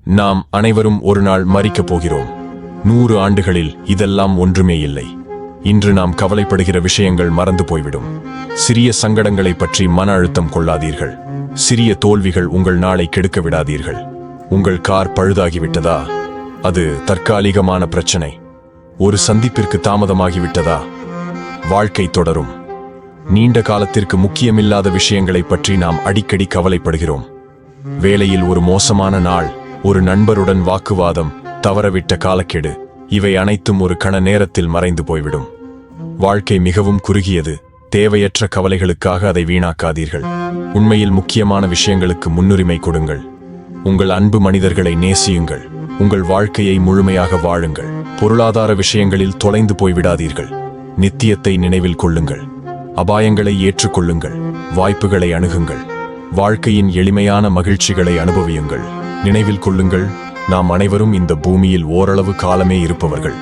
நாம் அனைவரும் ஒரு நாள் மரிக்கப் போகிறோம். 100 ஆண்டுகளில் இதெல்லாம் ஒன்றுமே இல்லை. இன்று நாம் கவலைப்படுகிற விஷயங்கள் மறந்து போய்விடும். சிறிய சங்கடங்களைப் பற்றி மன அழுத்தம் கொள்ளாதீர்கள். சிறிய தோல்விகள் உங்கள் நாளை கெடுக்க விடாதீர்கள். உங்கள் கார் பழுதாகிவிட்டதா? அது தற்காலிகமான பிரச்சனை. ஒரு சந்திப்பிற்கு தாமதமாகிவிட்டதா? வாழ்க்கை தொடரும். நீண்ட காலத்திற்கு முக்கியமில்லாத விஷயங்களைப் பற்றி நாம் அடிக்கடி கவலைப்படுகிறோம். வேலையில் ஒரு மோசமான நாள், ஒரு நண்பருடன் வாக்குவாதம், தவறவிட்ட காலக்கெடு, இவை அனைத்தும் ஒரு கண நேரத்தில் மறைந்து போய்விடும். வாழ்க்கை மிகவும் குறுகியது. தேவையற்ற கவலைகளுக்காக அதை வீணாக்காதீர்கள். உண்மையில் முக்கியமான விஷயங்களுக்கு முன்னுரிமை கொடுங்கள். உங்கள் அன்பு மனிதர்களை நேசியுங்கள். உங்கள் வாழ்க்கையை முழுமையாக வாழுங்கள். பொருளாதார விஷயங்களில் தொலைந்து போய்விடாதீர்கள். நித்தியத்தை நினைவில் கொள்ளுங்கள். அபாயங்களை ஏற்றுக்கொள்ளுங்கள். வாய்ப்புகளை அணுகுங்கள். வாழ்க்கையின் எளிமையான மகிழ்ச்சிகளை அனுபவியுங்கள். நினைவில் கொள்ளுங்கள், நாம் அனைவரும் இந்த பூமியில் ஓரளவு காலமே இருப்பவர்கள்.